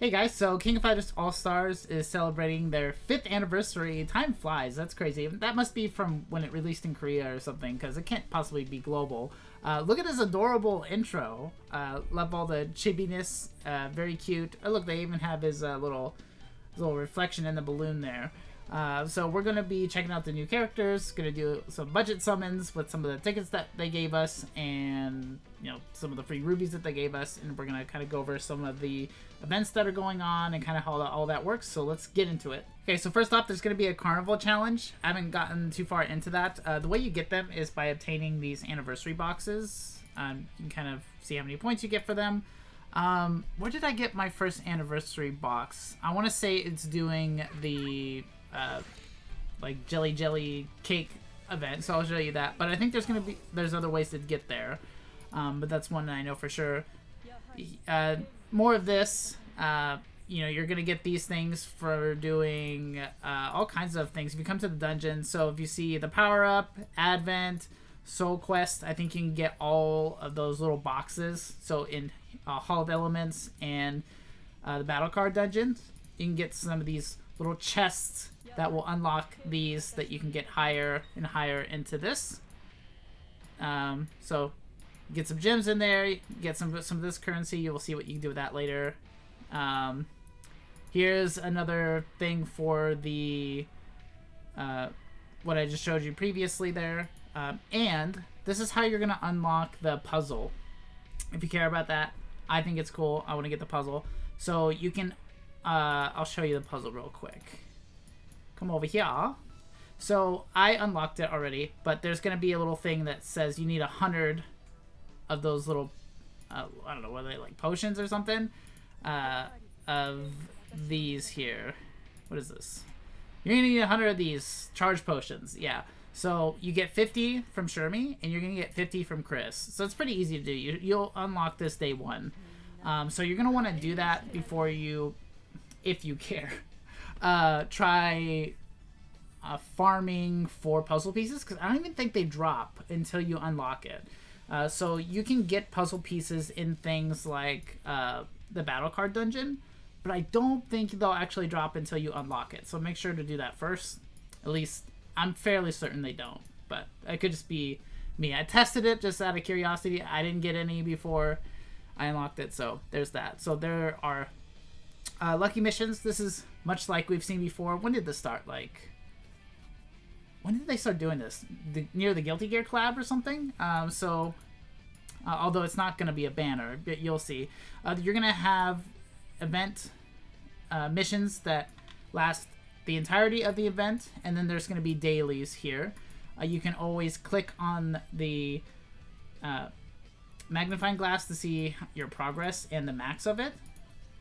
Hey guys, so King of Fighters All-Stars is celebrating their 5th anniversary. Time flies, that's crazy. That must be from when it released in Korea or something, because it can't possibly be global. Look at his adorable intro. Love all the chibiness, very cute. Oh look, they even have his little reflection in the balloon there. So we're going to be checking out the new characters, going to do some budget summons with some of the tickets that they gave us, and some of the free rubies that they gave us, and we're going to kind of go over some of the events that are going on and kind of how all that works. So let's get into it. Okay, so first off, there's going to be a carnival challenge. I haven't gotten too far into that. The way you get them is by obtaining these anniversary boxes. You can kind of see how many points you get for them. Where did I get my first anniversary box? I want to say it's doing the like jelly cake event, so I'll show you that. But I think there's other ways to get there, but that's one that I know for sure. More of this. You're gonna get these things for doing all kinds of things if you come to the dungeon. So if you see the power up, Advent, Soul Quest, I think you can get all of those little boxes. So in Hall of Elements and the battle card dungeons, you can get some of these little chests that will unlock these that you can get higher and higher into this. So get some gems in there, get some of this currency. You will see what you can do with that later. Here's another thing for the what I just showed you previously there. And this is how you're going to unlock the puzzle. If you care about that, I think it's cool. I want to get the puzzle. So you can, I'll show you the puzzle real quick. Come over here. So I unlocked it already, but there's going to be a little thing that says you need 100 of those little, I don't know, what are they, like potions or something? Of these here. What is this? You're going to need 100 of these charge potions. Yeah. So you get 50 from Shermie, and you're going to get 50 from Chris. So it's pretty easy to do. You'll unlock this day one. So you're going to want to do that before you, if you care, try farming for puzzle pieces, because I don't even think they drop until you unlock it. So you can get puzzle pieces in things like the battle card dungeon, but I don't think they'll actually drop until you unlock it. So make sure to do that first. At least I'm fairly certain they don't, but it could just be me. I tested it just out of curiosity. I didn't get any before I unlocked it, so there's that. So there are lucky missions. This is much like we've seen before. When did this start? Like, when did they start doing this? Near the Guilty Gear collab or something? Although it's not going to be a banner, but you'll see. You're going to have event missions that last the entirety of the event, and then there's going to be dailies here. You can always click on the magnifying glass to see your progress and the max of it.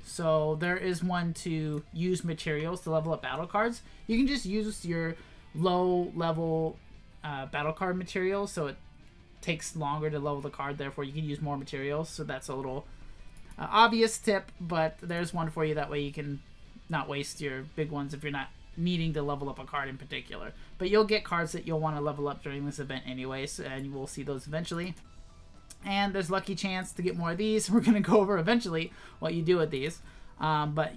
So there is one to use materials to level up battle cards. You can just use your low level battle card materials, so it takes longer to level the card, therefore you can use more materials. So that's a little obvious tip, but there's one for you. That way you can not waste your big ones if you're not needing to level up a card in particular. But you'll get cards that you'll want to level up during this event anyways, and you will see those eventually. And there's lucky chance to get more of these. We're going to go over eventually what you do with these. But,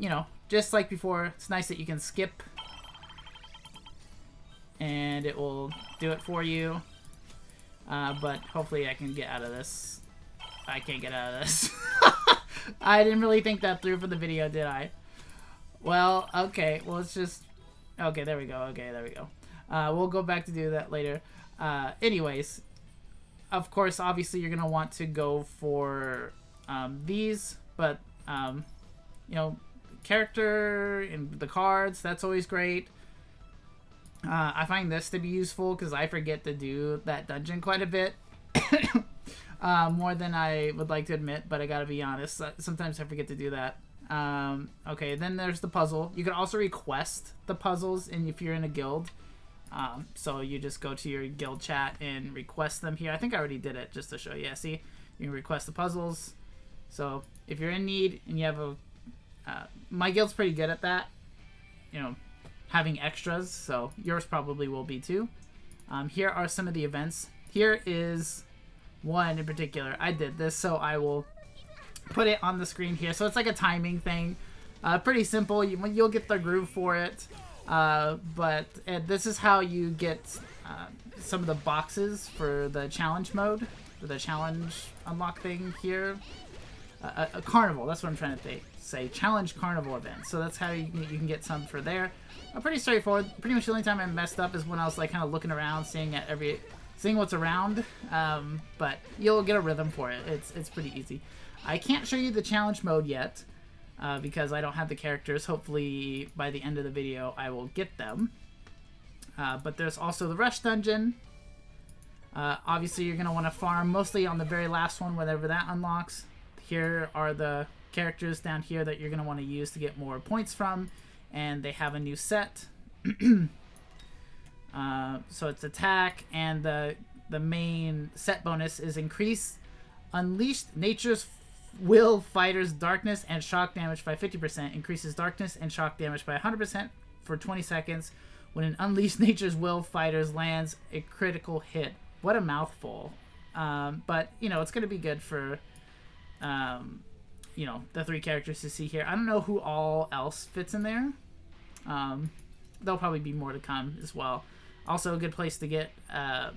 just like before, it's nice that you can skip and it will do it for you. But hopefully I can get out of this. I can't get out of this. I didn't really think that through for the video, did I? Well, okay. Well, it's just... Okay, there we go. Okay, there we go. We'll go back to do that later. Anyways, of course, obviously, you're going to want to go for these. But, character and the cards, that's always great. I find this to be useful because I forget to do that dungeon quite a bit. More than I would like to admit, but I gotta be honest. Sometimes I forget to do that. Okay, then there's the puzzle. You can also request the puzzles if you're in a guild. So you just go to your guild chat and request them here. I think I already did it just to show you. Yeah, see? You can request the puzzles. So if you're in need and you have a... my guild's pretty good at that. Having extras, so yours probably will be too. Here are some of the events. Here is one in particular. I did this, so I will put it on the screen here. So it's like a timing thing. Pretty simple. You'll get the groove for it. But this is how you get some of the boxes for the challenge mode, for the challenge unlock thing here. A carnival, that's what I'm trying to say. Challenge carnival event. So that's how you can get some for there. Pretty straightforward. Pretty much the only time I messed up is when I was like kind of looking around, seeing what's around. But you'll get a rhythm for it. It's pretty easy. I can't show you the challenge mode yet because I don't have the characters. Hopefully by the end of the video I will get them. But there's also the rush dungeon. Obviously you're going to want to farm mostly on the very last one, whenever that unlocks. Here are the characters down here that you're going to want to use to get more points from, and they have a new set. So it's attack, and the main set bonus is increase unleashed nature's will fighters darkness and shock damage by 50%, increases darkness and shock damage by 100% for 20 seconds when an unleashed nature's will fighters lands a critical hit. What a mouthful. But you know, it's going to be good for you know, the 3 characters to see here. I don't know who all else fits in there. There'll probably be more to come as well. Also a good place to get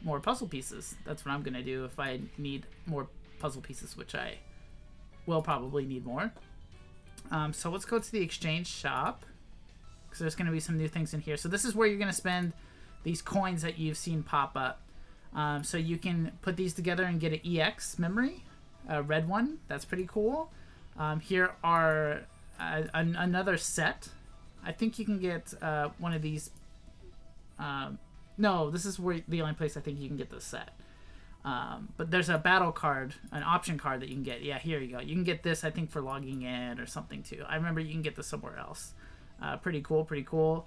more puzzle pieces. That's what I'm going to do if I need more puzzle pieces, which I will probably need more. So let's go to the exchange shop, because there's going to be some new things in here. So this is where you're going to spend these coins that you've seen pop up. So you can put these together and get an EX memory, a red one. That's pretty cool. Here are another set. I think you can get one of these. No, this is where the only place I think you can get this set. But there's a battle card, an option card that you can get. Yeah, here you go. You can get this, I think, for logging in or something too. I remember you can get this somewhere else. Pretty cool, pretty cool.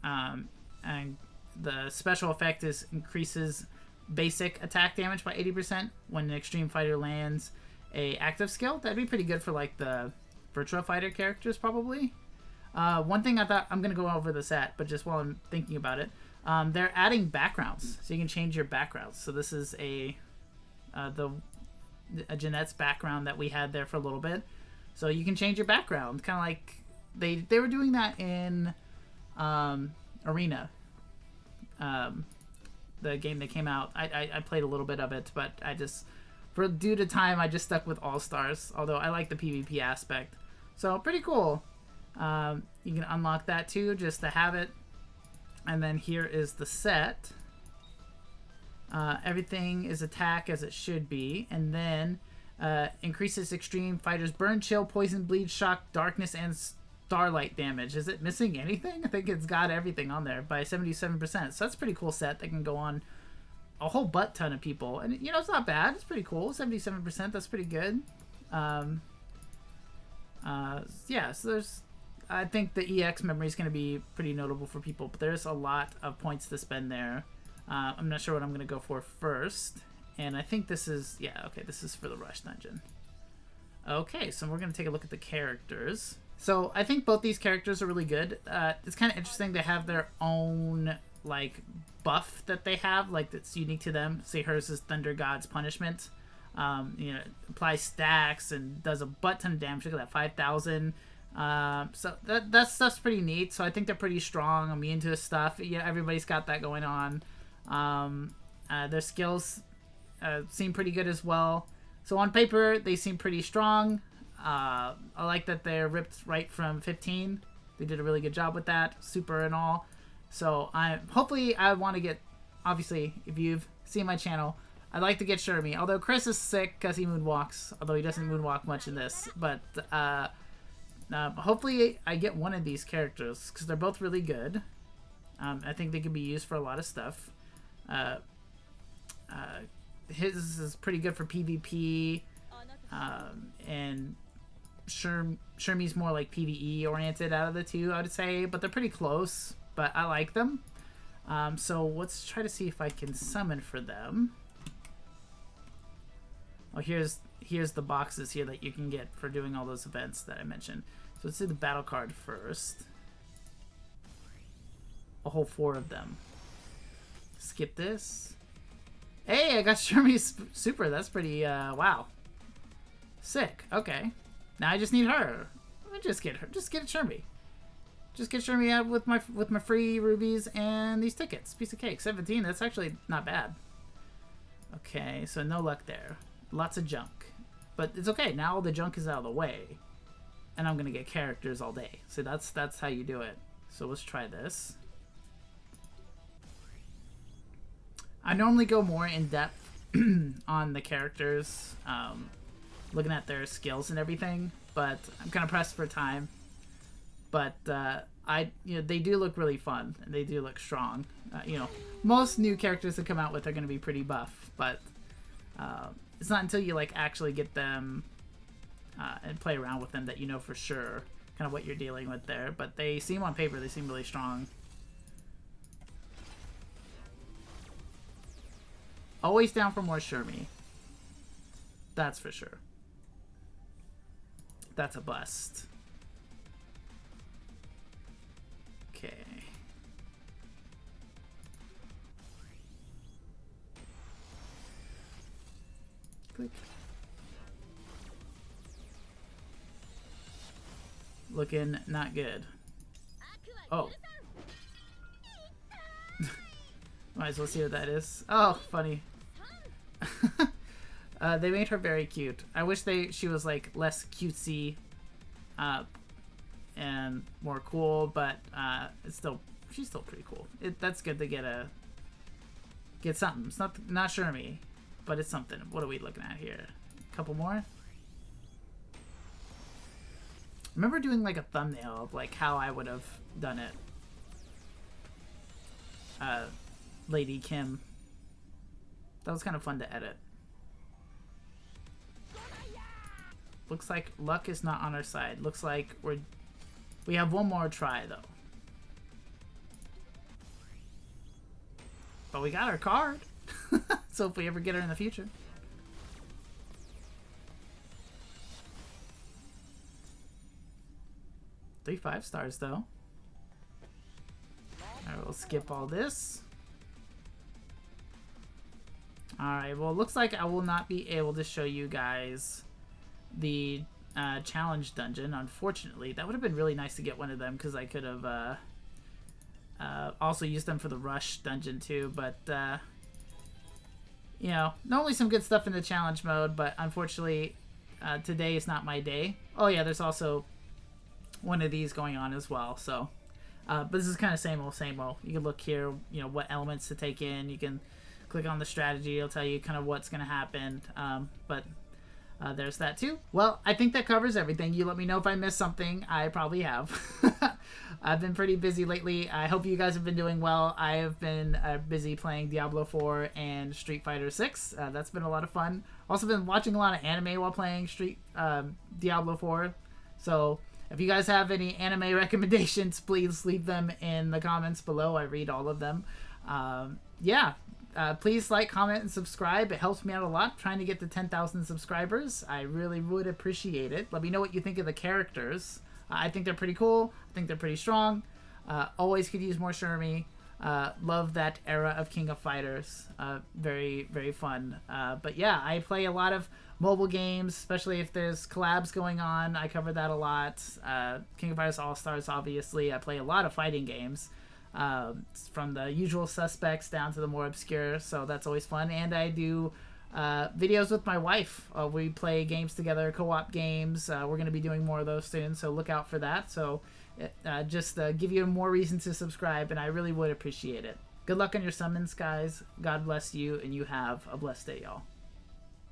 And the special effect is increases basic attack damage by 80% when an extreme fighter lands a active skill. That'd be pretty good for like the Virtua Fighter characters probably. One thing I thought, I'm going to go over the set, but just while I'm thinking about it, they're adding backgrounds, so you can change your backgrounds. So this is a Jenet's background that we had there for a little bit. So you can change your background, kind of like they were doing that in Arena, the game that came out. I played a little bit of it, but due to time, I just stuck with All Stars. Although I like the PvP aspect, so pretty cool. You can unlock that too, just to have it. And then here is the set. Everything is attack as it should be. And then increases extreme fighters burn, chill, poison, bleed, shock, darkness, and starlight damage. Is it missing anything? I think it's got everything on there by 77%. So that's a pretty cool set that can go on a whole butt ton of people. And you know, it's not bad. It's pretty cool. 77%. That's pretty good. Yeah, so there's... I think the EX memory is going to be pretty notable for people, but there's a lot of points to spend there. I'm not sure what I'm going to go for first. And I think this is... Yeah, okay, this is for the Rush Dungeon. Okay, so we're going to take a look at the characters. So I think both these characters are really good. It's kind of interesting. They have their own, like, buff that they have, like, that's unique to them. Say hers is Thunder God's Punishment. You know, applies stacks and does a butt ton of damage. Look at that, 5,000. So that stuff's pretty neat. So I think they're pretty strong, immune to stuff. Yeah, everybody's got that going on. Their skills seem pretty good as well. So on paper, they seem pretty strong. I like that they're ripped right from 15. They did a really good job with that, super and all. So hopefully I want to get, obviously, if you've seen my channel, I'd like to get Shermie. Although Chris is sick because he moonwalks, although he doesn't moonwalk much in this. But hopefully I get one of these characters because they're both really good. I think they can be used for a lot of stuff. His is pretty good for PvP, and Shermie's more like PvE oriented out of the two, I would say, but they're pretty close, but I like them. So let's try to see if I can summon for them. Oh, here's the boxes here that you can get for doing all those events that I mentioned. So let's do the battle card first. A whole 4 of them. Skip this. Hey, I got Shermie's super. That's pretty, wow. Sick. Okay. Now I just need her. Let me just get her. Just get Shermie. Just get Shermie out with my free rubies and these tickets. Piece of cake. 17. That's actually not bad. Okay, so no luck there. Lots of junk. But it's okay. Now all the junk is out of the way. And I'm going to get characters all day. So that's how you do it. So let's try this. I normally go more in depth on the characters, looking at their skills and everything, but I'm kind of pressed for time. But they do look really fun and they do look strong. Most new characters that come out with are going to be pretty buff, but it's not until you like actually get them and play around with them that you know for sure kind of what you're dealing with there. But they seem on paper, they seem really strong. Always down for more Shermie. That's for sure. That's a bust. Okay. Click. Looking not good. Oh. Might as well see what that is. Oh, funny. They made her very cute. I wish she was like less cutesy and more cool, but she's still pretty cool. That's good to get something. It's not Shermie, but it's something. What are we looking at here? A couple more? I remember doing like a thumbnail of like how I would have done it. Lady Kim. That was kind of fun to edit. Looks like luck is not on our side. Looks like we have one more try though. But we got our card. So if we ever get her in the future. 3 5-stars though. Alright, we'll skip all this. Alright, well it looks like I will not be able to show you guys the challenge dungeon, unfortunately. That would have been really nice to get one of them because I could have also used them for the rush dungeon too, but normally some good stuff in the challenge mode, but unfortunately today is not my day. Oh yeah, there's also one of these going on as well, so but this is kind of same old. You can look here, what elements to take in. You can click on the strategy, it'll tell you kind of what's going to happen, but there's that too. Well, I think that covers everything. You let me know if I missed something. I probably have. I've been pretty busy lately. I hope you guys have been doing well. I have been busy playing Diablo 4 and Street Fighter 6. That's been a lot of fun. Also been watching a lot of anime while playing Diablo 4. So if you guys have any anime recommendations, please leave them in the comments below. I read all of them. Please like, comment, and subscribe. It helps me out a lot trying to get to 10,000 subscribers. I really would appreciate it. Let me know what you think of the characters. I think they're pretty cool. I think they're pretty strong. Always could use more Shermie. Love that era of King of Fighters. Very, very fun. But yeah, I play a lot of mobile games, especially if there's collabs going on. I cover that a lot. King of Fighters All-Stars, obviously. I play a lot of fighting games. From the usual suspects down to the more obscure, so that's always fun. And I do videos with my wife. We play games together, co-op games. We're going to be doing more of those soon, so look out for that. So just give you more reason to subscribe, and I really would appreciate it. Good luck on your summons, guys. God bless you, and you have a blessed day, y'all.